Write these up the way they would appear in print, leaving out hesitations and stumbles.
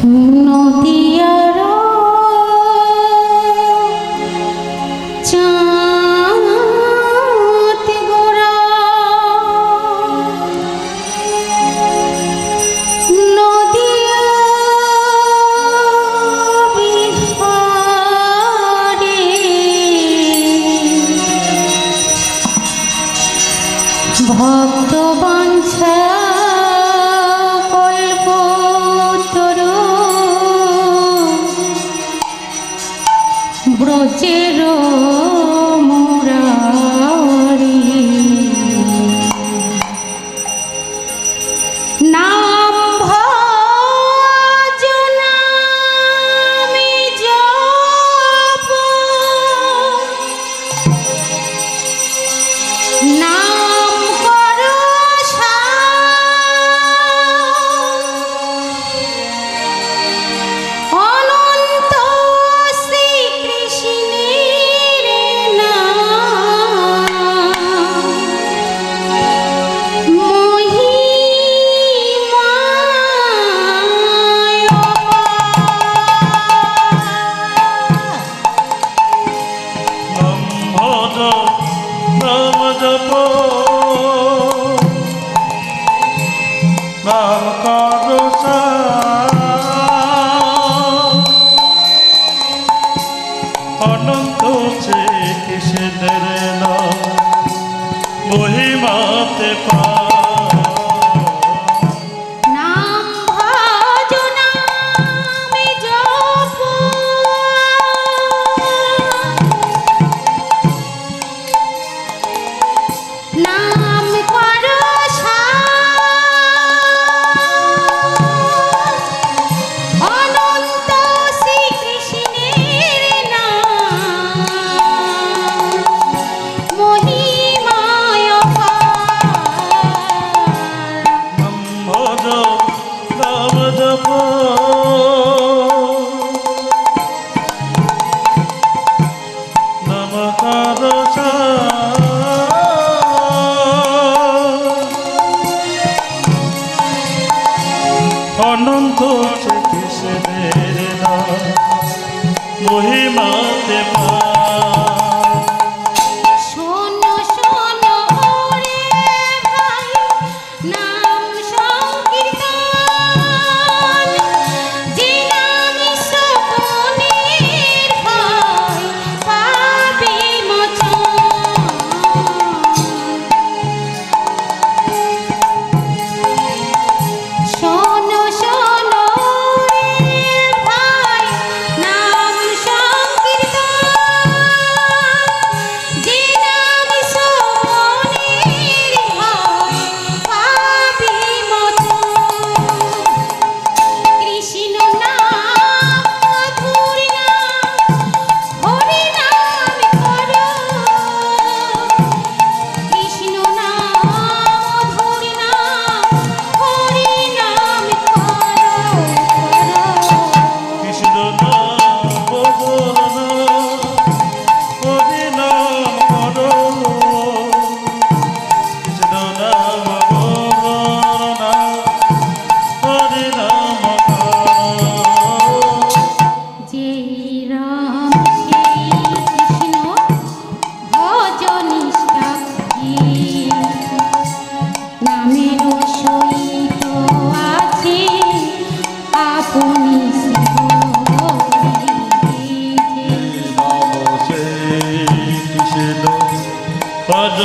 নদিয়ার চাঁদ গোরা নদিয়া বিহারে ভক্ত বাঞ্ছা ব্রজের মুরারি নাম ভজনা আমি জপ নাম কর অনন্ত অনন্ত শ্রীকৃষ্ণের নাম মহিমাতে পা নাম ভজনা আমি জপ নাম কর অনন্ত শ্রীকৃষ্ণের নাম মহিমায় ভজ নাম জপ নমকার অনন্ত শ্রীকৃষ্ণের নাম মহিমাতে পা শোনো শোনো রে ভাই নাম সংকীর্তন যে নাম সকলের ভয় পাবে মোচন শোনো শোনো রে ভাই নাম সংকীর্তন যে নাম সকলের ভয় পাবে মোচন কৃষ্ণ নাম মধুর নাম হরি নাম করো কৃষ্ণ নাম মধুর নাম হরি নাম করো কৃষ্ণ নাম বদনা হরি নাম করো কৃষ্ণ নাম বদনা হরি নাম করো যে রাম সেই কৃষ্ণ ভজনিষ্ঠা নামের সহিত আছে আপনি কৃষ্ণ ভজ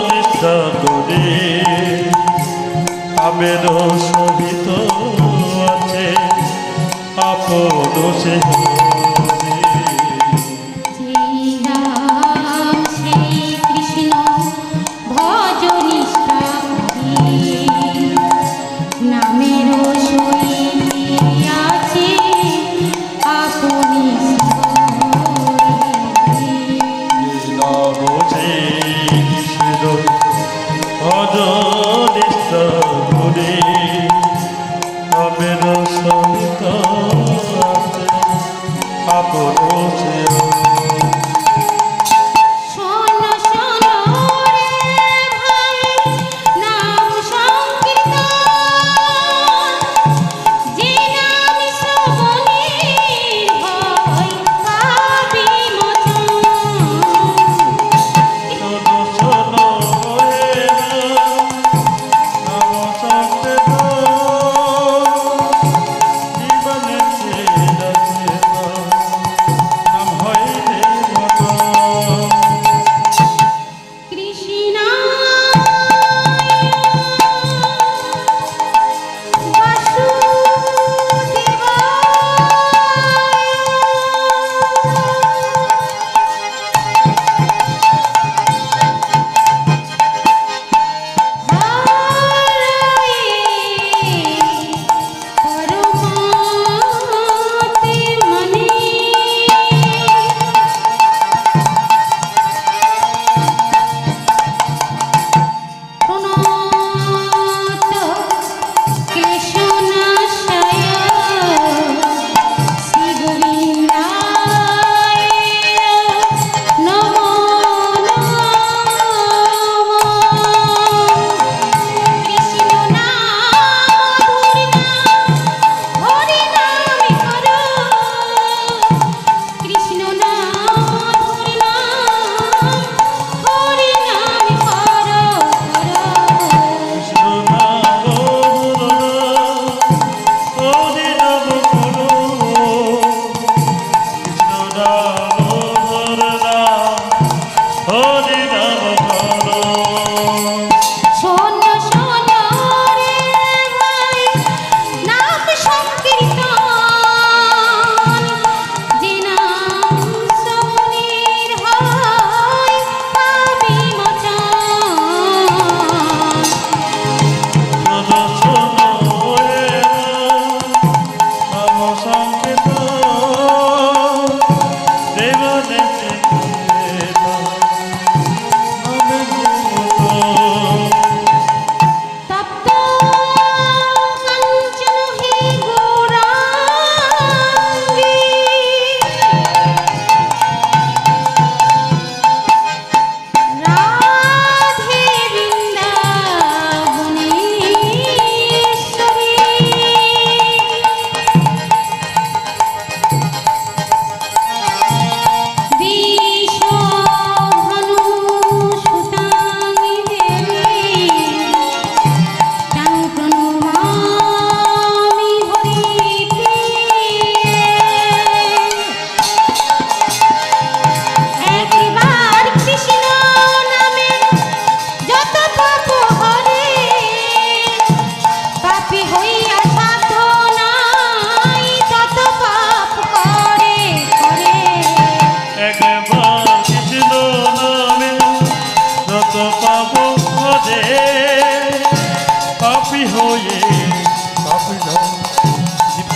নিষ্ঠা করে আমের সহিত আছে আপন সে রাম সেই কৃষ্ণ ভজনিষ্ঠা নামের সহিত আছে আপনি নাম কৃষ্ণ ভজ নিষ্ঠা করে আমের সহিত আছে আপন সে শোনো শোনো রে ভাই নাম সংকীর্তন যে নাম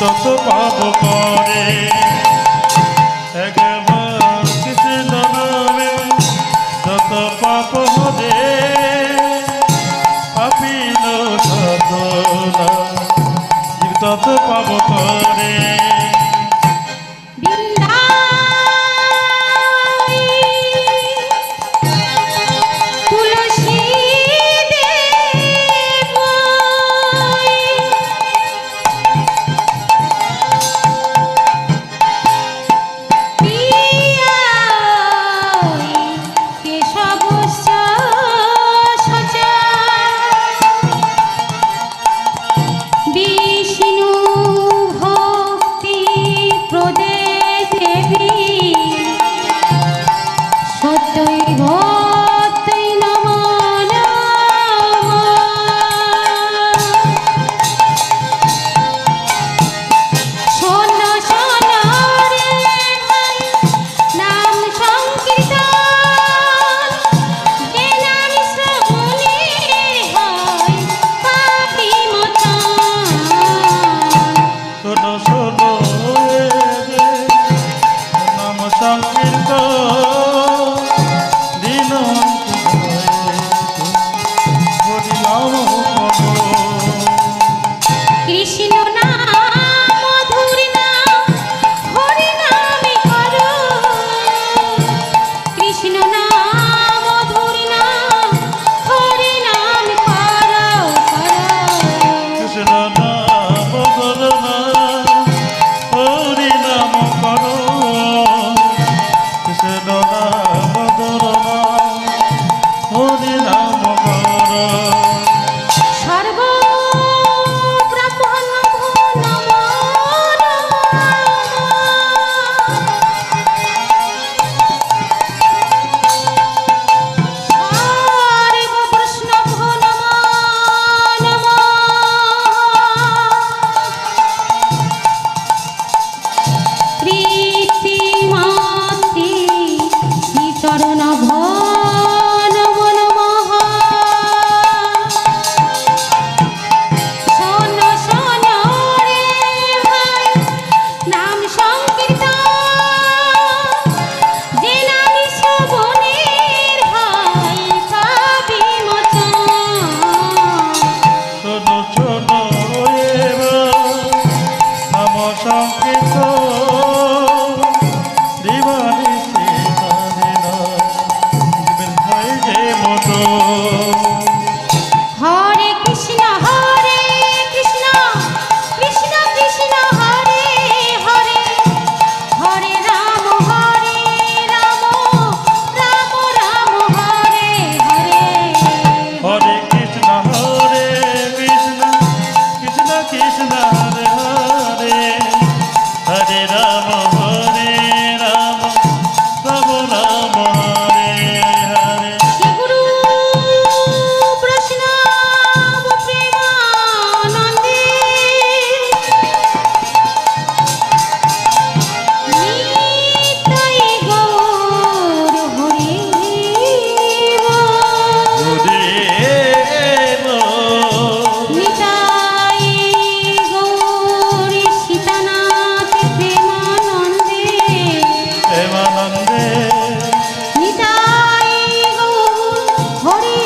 তত পাপ করে একবার কৃষ্ণ নামে তত পাপ হবে পাপিল সাধনা জীব তত পাপ করে বৃন্দাই তুলসী দেবই পিয়াই কেশবস্য সচা বিষ্ণু ভক্তি প্রদে দেবী সত্যই ভক্তি নমো নমঃ। শোনো শোনো রে ভাই নাম সংকীর্তন যে নাম শ্রবণে হয় পাপী মোচন। শোনো শোনো রে নাম সংকীর্ত দিন হরি নাম করো কৃষ্ণ নাম মধুর নাম হরি নামে করো কৃষ্ণ নাম মধুর নাম হরি নাম করো কৃষ্ণ নাম করো না হরি নাম করো কৃষ্ণ নাম করো না হরি নাম করো সর্ব ব্রাহ্মণ নমো সর্ব বৈষ্ণব নমো নমঃ। প্রীতি মাতৃ শ্রীচরণ নমো নমঃ। শোনো শোনো রে ভাই নাম সংকীর্তন যে নাম শ্রবণের হয় পাপী মোচন। শোনো শোনো এবার নাম সংকীর্ত দিবানি জীবন হয় যে মতো হরে কৃষ্ণ কৃষ্ণ কৃষ্ণ হরে হরে হরে রাম রাম রাম হরে হরে হরে কৃষ্ণ কৃষ্ণ কৃষ্ণ কৃষ্ণ হরে হরে হরে রাম রাম রাম হরে হরে শ্রী গুরু বৈষ্ণব প্রেমানন্দে নিতাই গৌর হরি নিতাই গৌর সীতানাথ প্রেমানন্দে প্রেমানন্দে নিতাই গৌর হরি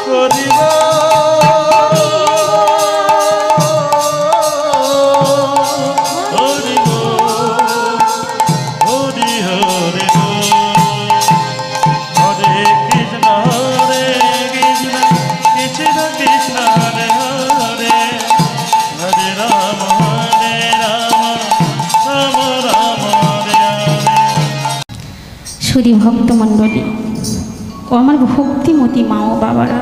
করিব হরিব হরি হরে হরে কৃষ্ণ কৃষ্ণ কৃষ্ণ কৃষ্ণ হরে হরে হরে রাম রাম রাম হরে হরে সুধী ভক্তমণ্ডলী ও আমার ভক্তিমতী মা ও বাবারা,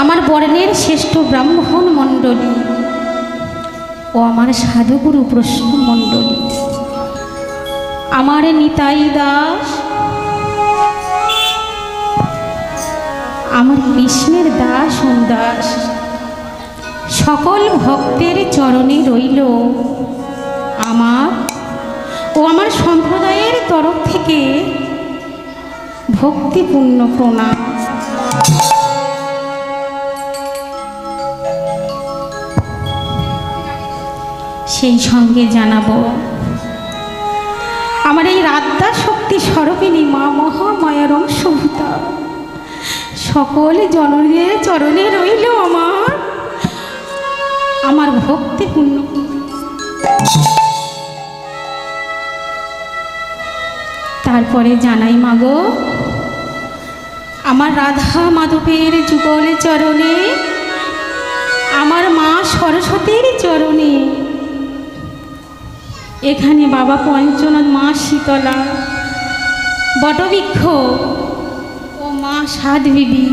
আমার বর্ণের শ্রেষ্ঠ ব্রাহ্মণ মণ্ডলী ও আমার সাধুগুরু প্রশ্ন মণ্ডলী, আমার নিতাই দাস, আমার কৃষ্ণের দাস ও দাস, সকল ভক্তের চরণে রইল আমার ও আমার সম্প্রদায়ের তরফ থেকে ভক্তিপূর্ণ প্রণাম। সেই সঙ্গে জানাবো আমার এই রাধা শক্তি স্বরূপিণী মা মহামায়ার অংশভূতা সকল জননীর চরণে রইল আমার ভক্তিপূর্ণ। তারপরে জানাই মাগো আমার রাধা মাধবের যুগল চরণে, আমার মা সরস্বতীর চরণে, এখানে বাবা পঞ্চনাথ, মা শীতলা, বটবৃক্ষ ও মা সাত বিবি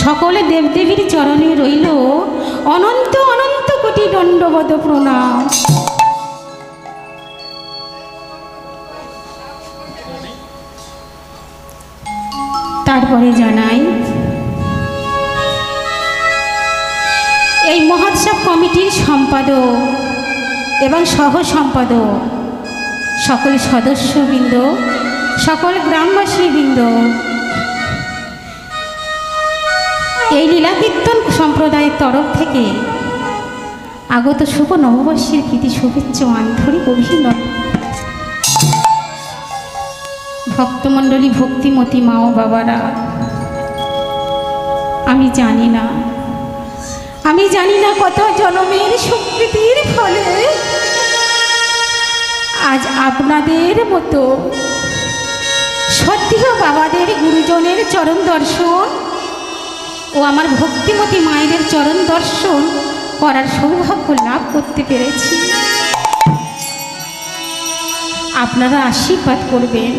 সকলে দেবদেবীর চরণে রইল অনন্ত অনন্ত কোটি দণ্ডবত প্রণাম। তারপরে জানাই এই মহোৎসব কমিটির সম্পাদক এবং সহ সম্পাদক সকল সদস্যবৃন্দ, সকল গ্রামবাসীবৃন্দ, এই লীলাকীর্তন সম্প্রদায়ের তরফ থেকে আগত শুভ নববর্ষের প্রীতি শুভেচ্ছা আন্তরিক অভিনন্দন। ভক্তমণ্ডলী, ভক্তিমতী মা ও বাবারা, আমি জানি না কত জনমের সুকৃতির ফলে আজ আপনাদের মতো সত্যি বাবাদের গুরুজনের চরণ দর্শন ও আমার ভক্তিমতী মায়েদের চরণ দর্শন করার সৌভাগ্য লাভ করতে পেরেছি। আপনারা আশীর্বাদ করবেন,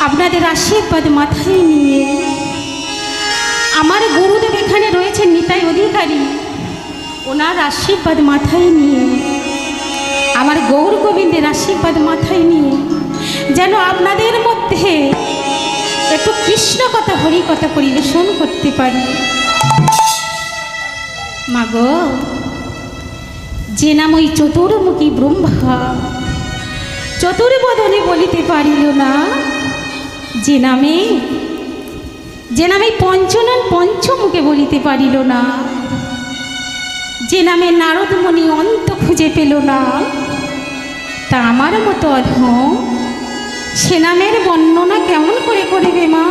আপনাদের আশীর্বাদ মাথায় নিয়ে আমার গুরুদেব এখানে রয়েছেন নিতাই অধিকারী, ওনার আশীর্বাদ মাথায় নিয়ে, আমার গৌর গোবিন্দের আশীর্বাদ মাথায় নিয়ে যেন আপনাদের মধ্যে একটু কৃষ্ণ কথা, হরি কথা পরিবেশন করতে পারি। মাগো, যে নাম ওই চতুর্মুখী ব্রহ্মা চতুর্বদনে বলিতে পারিল না, যে নামে পঞ্চনন পঞ্চমুখে বলিতে পারিল না, যে নামে নারদমণি অন্ত খুঁজে পেল না, তা আমার মতো অধম সে নামের বর্ণনা কেমন করে করিবে মা?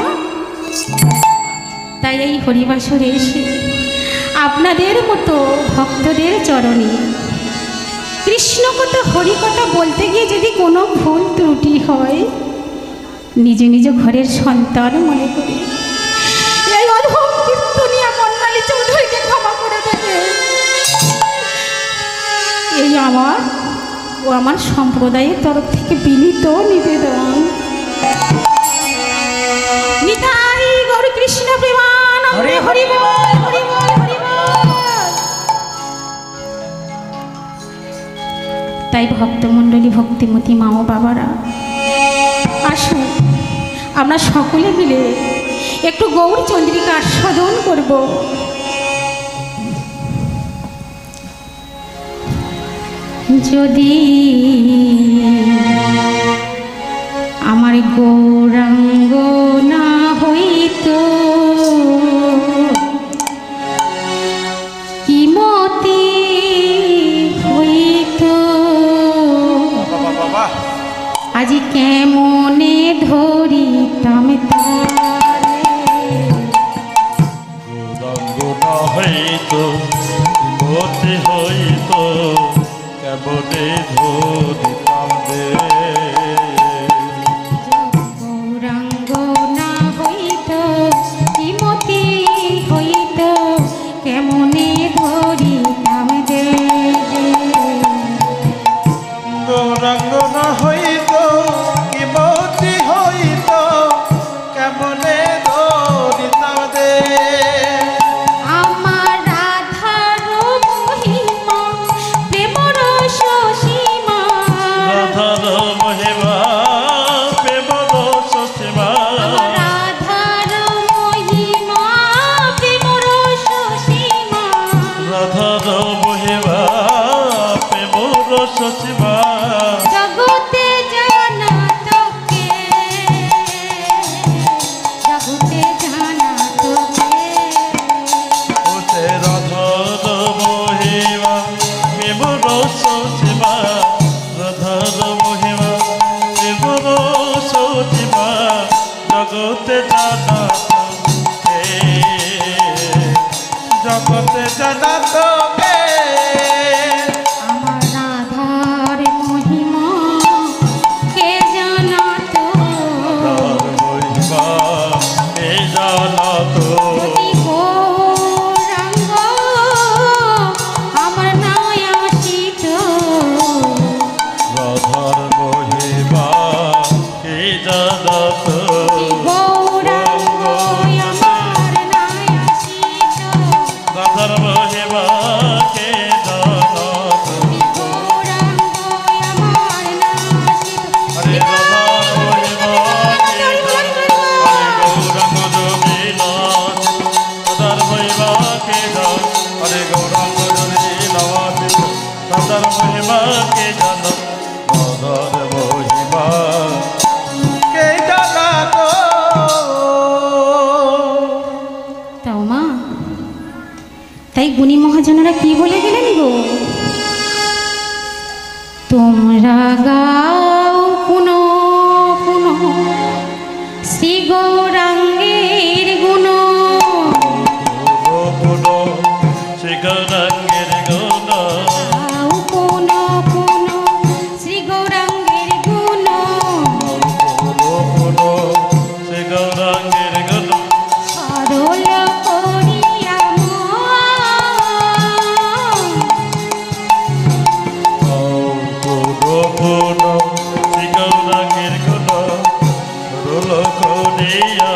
তাই এই হরিবাসরে এসে আপনাদের মতো ভক্তদের চরণে কৃষ্ণ কথা, হরি কথা বলতে গিয়ে যদি কোনো ভুল ত্রুটি হয়, নিজ নিজ ঘরের সন্তান মনে করে এই অধম কীর্তনিয়া মন্ডলী চৌধুরীকে ক্ষমা করে দেবে। এই আমার ও আমার সম্প্রদায়ের তরফ থেকে বিনীত নিবেদন। নিতাই গৌর কৃষ্ণ প্রেমানন্দে হরি বল, হরি বল, হরি বল। তাই ভক্তমণ্ডলী, ভক্তিমতী মা ও বাবারা, আসুন আমরা সকলে মিলে একটু গৌর চন্দ্রিকা আস্বাদন করব। যদি আমার গৌরাঙ্গ না হইতো, কি মতি হইতো, আজি কেমনে ধরিতাম তারে। গৌরাঙ্গ না হইতো, মতি হইতো, কেমনে ধরিতাম দে। গৌরাঙ্গ না হইতো, কি মতি হইতো, কেমনে ধরিতাম দে। গৌরাঙ্গ না হইতো, কি মতি হইতো, কেমনে ধরিতাম দে। আমার রাধার মহিমা প্রেম রস সীমা, জগতে জানা কে, জগতে জানা তোকে। আমার রাধার মহিমা কে জানাতো, তার মহিমা কে জানাতো। যদি গৌরাঙ্গ আমার নাই আসিত, রাধার মহিমা কে জানাতো। যদি গৌরাঙ্গ আমার নাই আসিত, রাধার মহিমা কে জানাতো। যদি গৌরাঙ্গ আমার নাই আসিত, হরে রাধার মহিমা কে জানাতো। হরে গৌরাঙ্গ যদি নাথ, রাধার মহিমা কে জানাতো। হরে গৌরাঙ্গ যদি নাথ, রাধার মহিমা কে জানাতো। রাধার মহিমা কে জানাতো। তাও মা, তাই গুণী মহাজনেরা কি বলে গেলেন গো? তোমরা গাও পুনো পুনো শ্রী গৌরাঙ্গের গুণ, পুনো শ্রী গৌরাঙ্গের গুণ। গাও পুনো পুনো শ্রী গৌরাঙ্গের গুণ, পুনো শ্রী গৌরাঙ্গের গুণ। সরল করিয়া পুনো পুনো শ্রী গৌরাঙ্গের গুণ। সরল করিয়া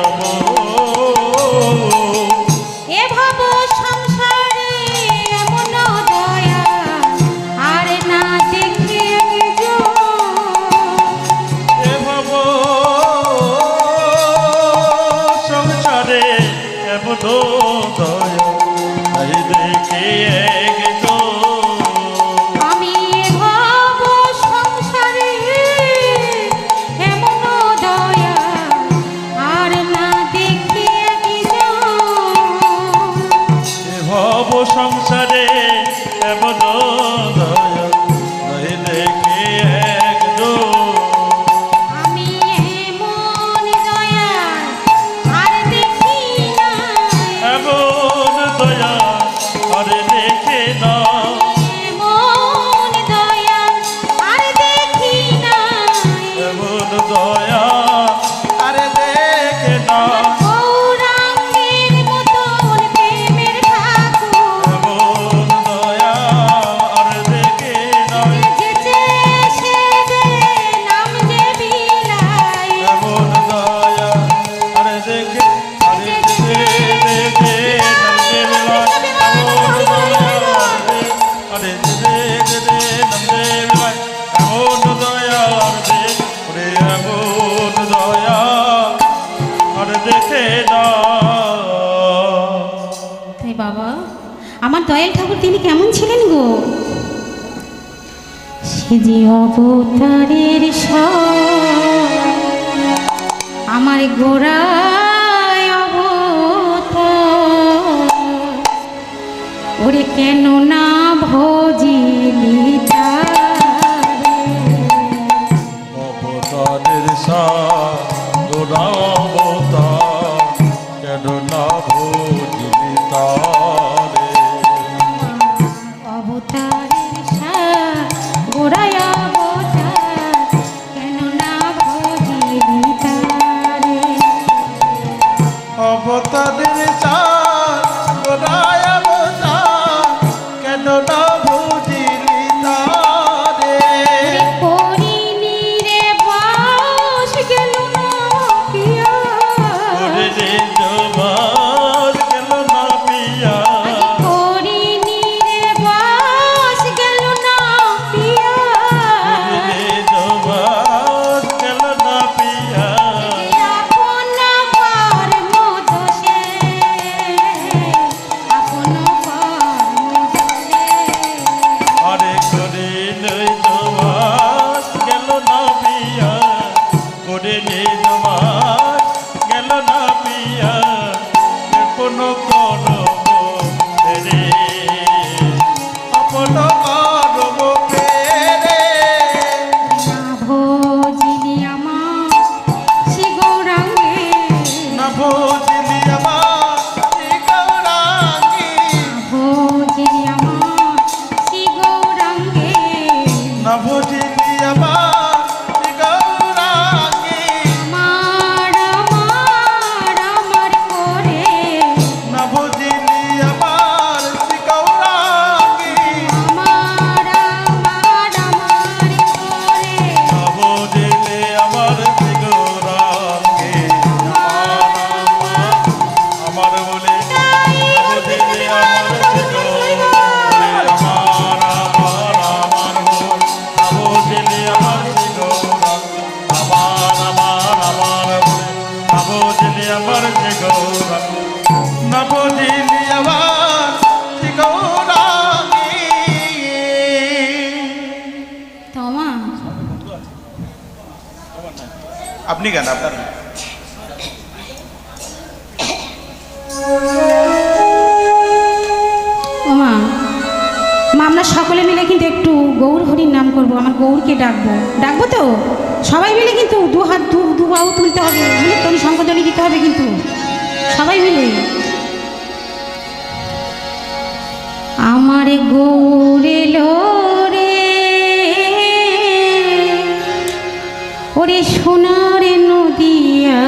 এ ভাব সংসারে এমন দয়া আর না দেখে এ ভাব সংসারে এমন দয়া নাই দেখে একজন। আমি এ ভাব সংসারে এমন দয়া আর না দেখে ভব সংসারে এমন দয়া নাই দেখে একজন। আমি এমন দয়া আর দেখি না, এমন দয়া আরে দেখে না। এমন দয়া আর দেখি না, এমন দয়া আরে দেখে না। গৌরাঙ্গের মতন প্রেমের ঠাকুর এমন দয়া আরে দেখে না। যেচে সে দে নাম যে বিলাই, এমন দয়া আরে দেখে আরে দেখে দেখে নন্দে বিলাই। এমন দয়া আরে দেখে দেখে নন্দে বিলাই। এমন দয়া আরে দেখে এমন দয়া আরে দেখে না। তাই বাবা, আমার দয়াল ঠাকুর তিনি কেমন ছিলেন গো? সে যে অবতারের আমার গোড়ায় অবতার, ওরে কেন না ভজিলি তারে, অবতারের সাগরাবতার কেন না ভজিলি তারে। অবতারের গোড়ায় অবতার কেন না ভজিলি তারে, অবতারের সাগরাবতার কেন না ভজিলি তারে। করিনি রে বাস গেল না পিয়া, ওরে রে জবাস গেল না পিয়া। করিনি রে বাস গেল না পিয়া, ওরে রে জবাস গেল না পিয়া। আপন পার মতো সে বুঝিলি আমার যে গৌরাঙ্গ না বুঝিলি আমার যে গৌরাঙ্গী তোমা আপনি কেন আপনার ওমা মা আমরা সকলে মিলে কিন্তু একটু গৌর হরির নাম করব, আমার গৌরকে ডাকবো, ডাকবো তো সবাই মিলে, কিন্তু দু হাত দু বাহু তুলতে হবে, তনি শঙ্করধ্বনি দিতে হবে কিন্তু সবাই মিলে। আমার গৌর এলো রে ওরে সোনার নদিয়া,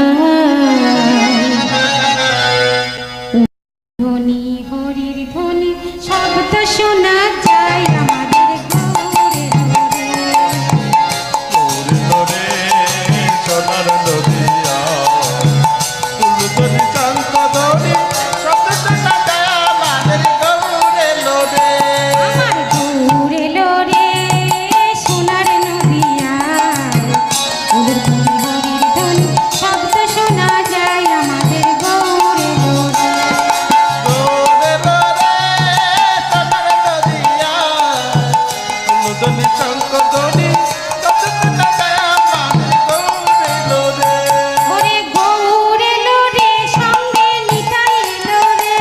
ধ্বনি হরির ধ্বনি শব্দ শোনা যায় আমাদের গৌরে রে সোনার নদিয়া ফুলতলি চান্ত দড়ি শব্দ শোনা যায় আমাদের গৌরে লোরে আমার গৌরে লোরে সোনার নদিয়া, ওদের ধ্বনি হরির ধ্বনি শব্দ শোনা যায় আমাদের গৌরে লোরে। গৌরে লোরে সোনার নদিয়া ফুলতলি চান্ত দড়ি শব্দ শোনা যায় আমাদের গৌরে লোরে ওরে গৌরে লোরে সঙ্গে নিতাই লোরে,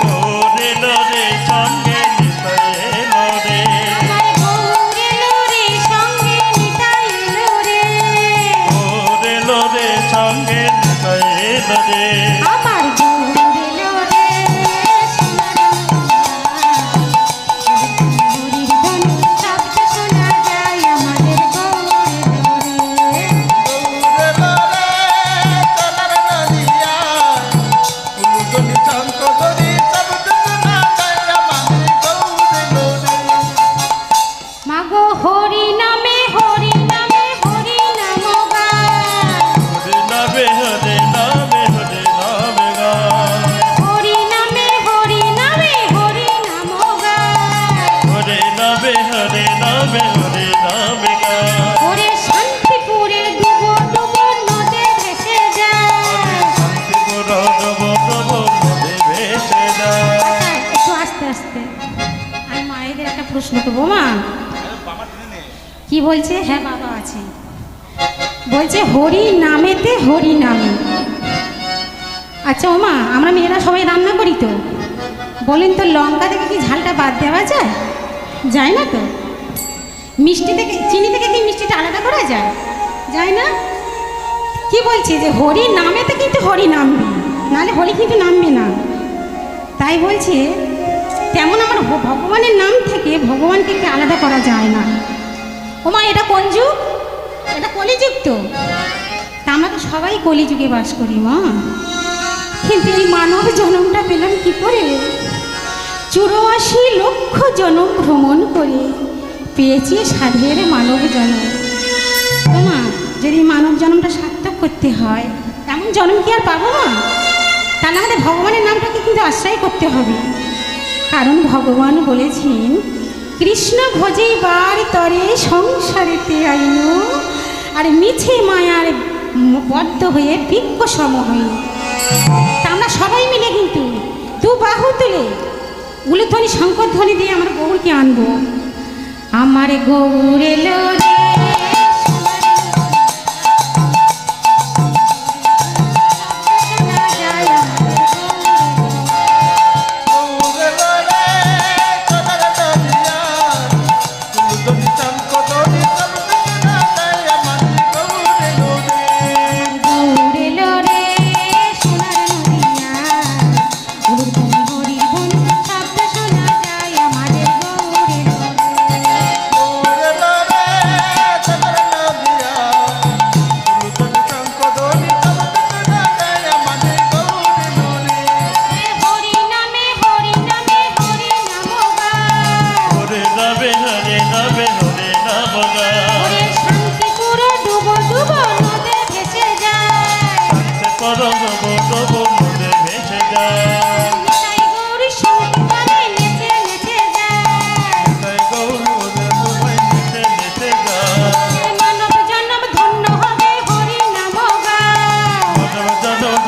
লোরে লোরে সঙ্গে নিতাই লোরে আমার গৌরে লোরে সঙ্গে নিতাই লোরে, লোরে লোরে সঙ্গে নিতাই লোরে আমার গৌরে লোরে সোনার হরির ধ্বনি শব্দ শোনা যায় আমাদের গৌরে লোরে। গৌরে লোরে সোনার নদিয়া ফুলতলি চান্ত দড়ি শব্দ শোনা যায় আমাদের গৌরে লোরে মাগো হরি নামে হরি নামে হরি নাম গায়, হরে নামে হরে নামে হরে নামে গায় হরি নামে হরি নামে হরি নাম গায়, হরে নামে হরে নামে হরে নামে গায় ওরে শান্তিপুরের ডুবো ডুবো নদে ভেসে যায়। শান্তিপুর ডব ডব নদে ভেসে যায় আচ্ছা, একটু আস্তে আস্তে, আমি মায়েদের একটা প্রশ্ন করবো। মা কি বলছে? হ্যাঁ বাবা আছে, বলছে হরি নামেতে হরি নামে। আচ্ছা ও মা, আমরা মেয়েরা সবাই রান্না করি তো, বলেন তো লঙ্কা থেকে কি ঝালটা বাদ দেওয়া যায়? যায় না তো। মিষ্টি থেকে চিনি থেকে কি মিষ্টিটা আলাদা করা যায়? যায় না। কি বলছে যে হরি নামেতে কিন্তু হরি নামবে, নাহলে হরি কিন্তু নামবে না। তাই বলছে তেমন আমার ভগবানের নাম থেকে ভগবানকে কি আলাদা করা যায় না। ও মা এটা কোন যুগ? এটা কলিযুগ তো। তা আমরা তো সবাই কলিযুগে বাস করি মা, কিন্তু এই মানব জন্মটা পেলাম কি করে? 84 লক্ষ জনম ভ্রমণ করে পেয়েছি সাধের মানব জন্ম। ও মা, যদি মানব জন্মটা সার্থক করতে হয়, এমন জন্ম কি আর পাবো মা? তাহলে আমাদের ভগবানের নামটাকে কিন্তু আশ্রয় করতে হবে। কারণ ভগবান বলেছেন কৃষ্ণ ভজিবার তরে সংসারেতে আইন, আর মিছে মায়ার বদ্ধ হয়ে বৃক্ষ সম হইল। তা আমরা সবাই মিলে কিন্তু দু বাহু তুলে উলুধ্বনি শঙ্করধ্বনি দিয়ে আমার গৌরকে আনবো। আমার গৌর এলো রে শোনা যায় আমাদের গৌরে লোরে সোনার নদিয়া ফুলতলি চান্ত দড়ি শব্দ শোনা যায় আমাদের গৌরে লোরে গৌরে লোরে সোনার নদিয়া, উলুধ্বনি হরির ধ্বনি শব্দ শোনা যায় আমাদের গৌরে লোরে। গৌরে লোরে সোনার নদিয়া ফুলতলি চান্ত দড়ি শব্দ শোনা যায় আমাদের গৌরে লোরে হরি নামে হরি নামে হরি নাম গায়, হরে নামে হরে নামে হরে নাম গায় ওরে শান্তিপুর ডুবো ডুবো নদে ভেসে যায়। শান্তি করো ডব ডব নদে ভেসে যায় নিতাই গৌর সংকীর্তনে নেচে নেচে যায়। তাই গৌরে তোমায় নিতে নিতে যায় মানব জন্ম ধন্য হবে হরি নাম গায়। মানব জনম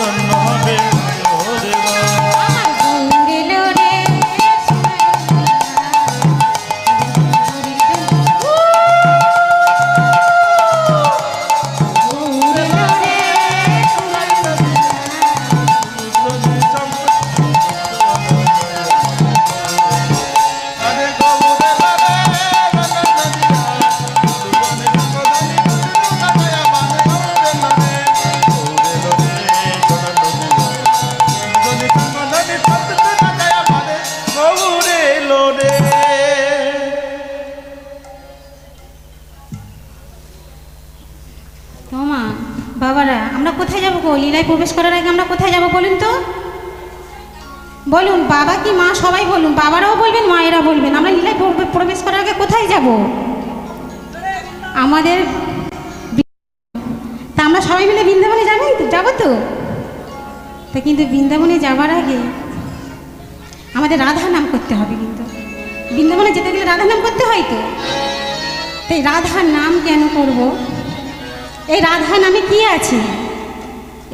গো, লীলায় প্রবেশ করার আগে আমরা কোথায় যাব বলুন তো? বলুন, বাবা কি মা সবাই বলুন, বাবারাও বলবেন মায়েরা বলবেন, আমরা লীলায় প্রবেশ করার আগে কোথায় যাব? আমাদের তা আমরা সবাই মিলে বৃন্দাবনে যাবেন তো, যাবো তো? তা কিন্তু বৃন্দাবনে যাবার আগে আমাদের রাধা নাম করতে হবে, কিন্তু বৃন্দাবনে যেতে গেলে রাধা নাম করতে হয় তো। তাই রাধার নাম কেন করব? এই রাধা নামে কি আছে?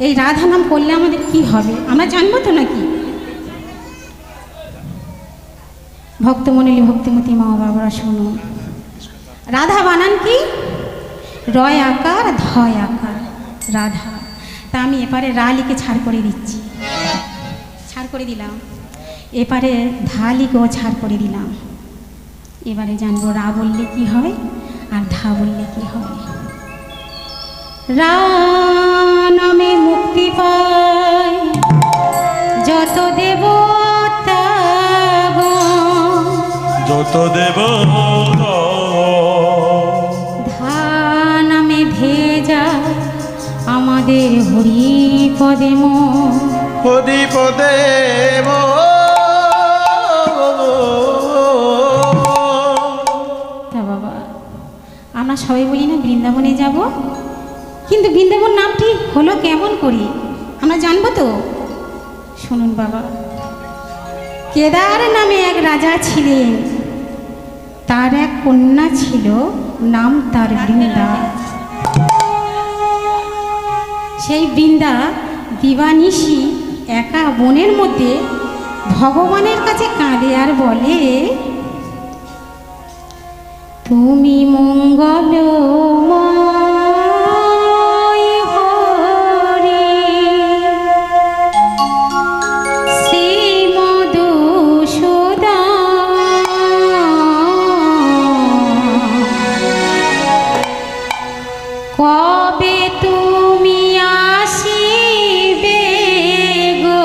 এই রাধা নাম করলে আমাদের কি হবে আমরা জানবো তো নাকি? ভক্তমণ্ডলী, ভক্তিমতী মা বাবারা শুনুন, রাধা বানান কি? রয় আকার ধয় আকার রাধা। তা আমি এপারে রা লিখে ছাড় করে দিচ্ছি, ছাড় করে দিলাম। এপারে ধা লিখেও ছাড় করে দিলাম। এবারে জানবো রা বললে কি হয় আর ধা বললে কি হয়। রা নামে মুক্তি পায় যত দেবতা গণ, যত দেব ধা নামে ভেজা আমাদের হরি পদে মন। হরি পদে তা বাবা, আমরা সবাই বলি না বৃন্দাবনে যাব, কিন্তু বৃন্দাবন নামটি হলো কেমন করি আমরা জানবো তো? শুনুন বাবা, কেদার নামে এক রাজা ছিলেন, তার এক কন্যা ছিল, নাম তার বৃন্দা। সেই বৃন্দা দিবানিশি একা বনের মধ্যে ভগবানের কাছে কাঁদে আর বলে, তুমি মঙ্গলময় হরি শ্রী মধুসূদন, কবে তুমি আসিবে গো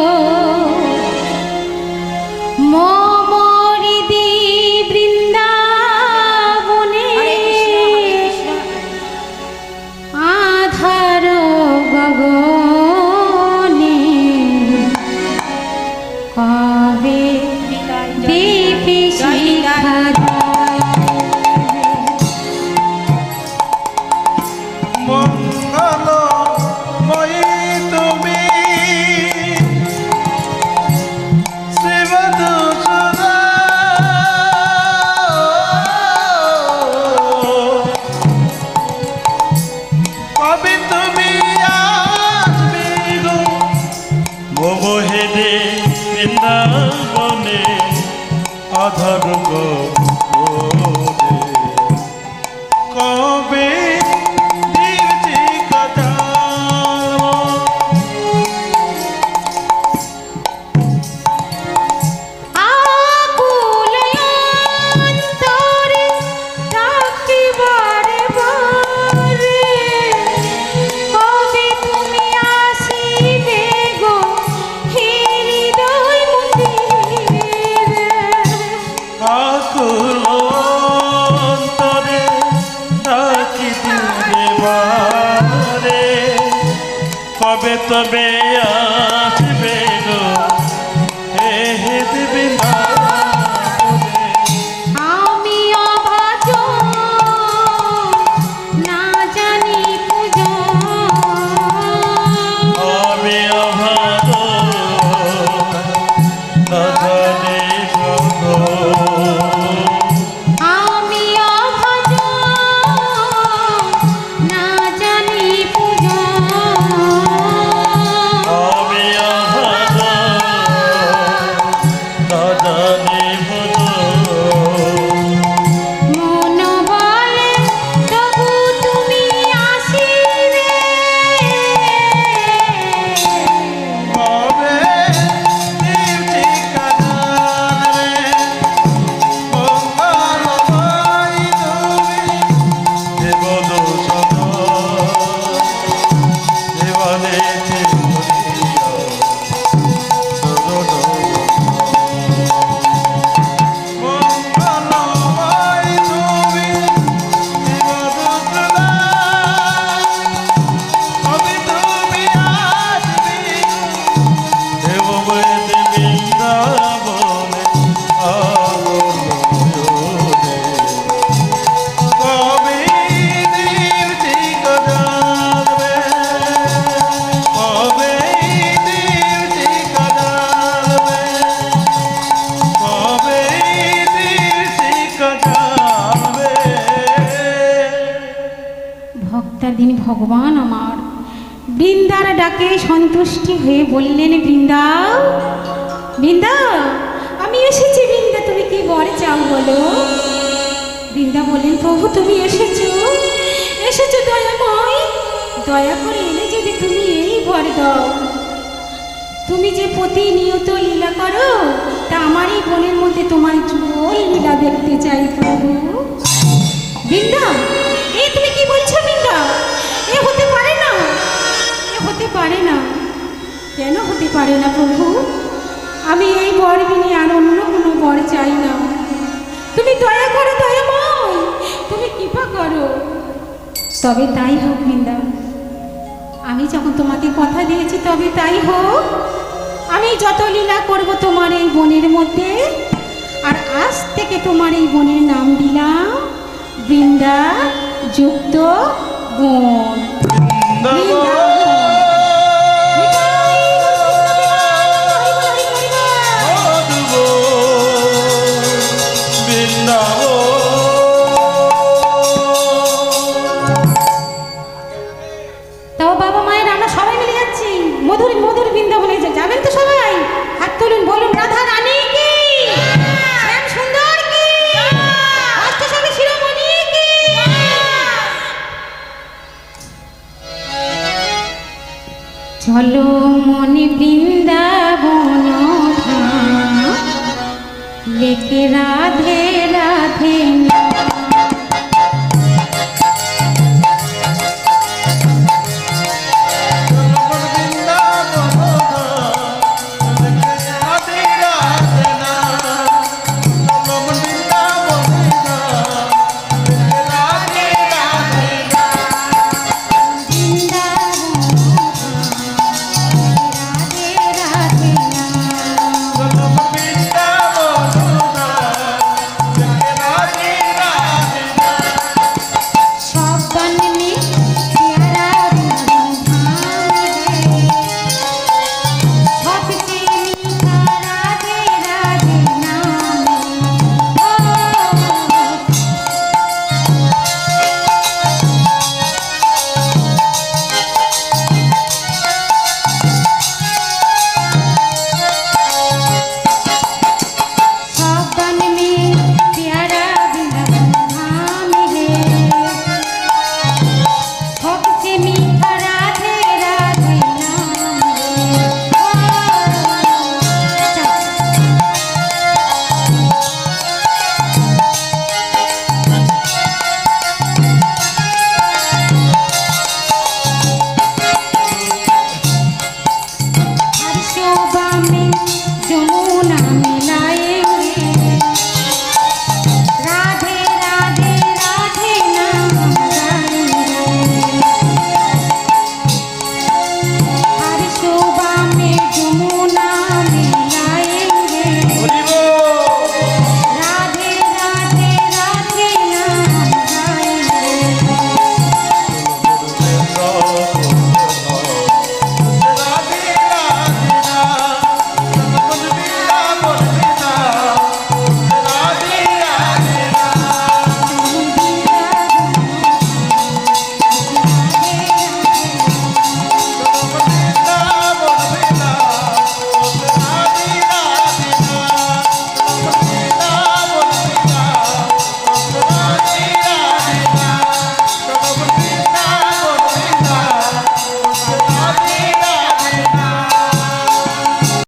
মমরিদি বৃন্দাবনে, আধার গগনে কবে দীপি শিখা মঙ্গলময়ী তুমি শ্রী মধুসূদন, কবে তুমি আসবে গো মোহেদে বৃন্দাবনে, আধার কবে দিয়েছি কথা আকুল অন্তরে রাখি বারে বারে, কবে তুমি আসিবে গো হৃদয় মন্দিরে। আকুল অন্তরে থাকি দেবারে, কবে তবে আসবে গো হে হে দেবে না। আমি অভাজন না জানি পূজন, আমি অভাগ না জানি ভগবান। আমি অভাজন না জানি পূজন, আমি ভগবান আমার বৃন্দার ডাকে সন্তুষ্টি হয়ে বললেন, বৃন্দা বৃন্দা আমি এসেছি। বৃন্দা তুমি কি বর চাও বলো? বৃন্দা বললেন, প্রভু তুমি এসেছো এসেছো দয়াময়, দয়া করে এলে যদি তুমি এই বর দাও। তুমি যে প্রতিনিয়ত লীলা করো, তা আমার এই বনের মধ্যে তোমার যুগল লীলা দেখতে চাই প্রভু। বৃন্দা এই তুমি কি বলছো বৃন্দা? এ হতে পারে না, এ হতে পারে না। কেন হতে পারে না প্রভু? আমি এই বর বিনে আর অন্য কোনো বর চাই না। তুমি দয়া করো দয়াময়, তুমি কৃপা করো। তবে তাই হোক বৃন্দা, আমি যখন তোমাকে কথা দিয়েছি তবে তাই হোক। আমি যত লীলা করব তোমার এই বনের মধ্যে, আর আজ থেকে তোমার এই বনের নাম দিলাম বৃন্দা যুক্ত বন। তাও বাবা মায়ের আমরা সবাই মিলে যাচ্ছি মধুর মধুর বৃন্দাবনে। যাবেন তো সবাই? হাত তুলুন, বলুন রাধা রানী কি, শ্যাম সুন্দর কি, অষ্টসখী শিরোমণি কি। চলো মনে বৃন্দাবন লেকে রাধে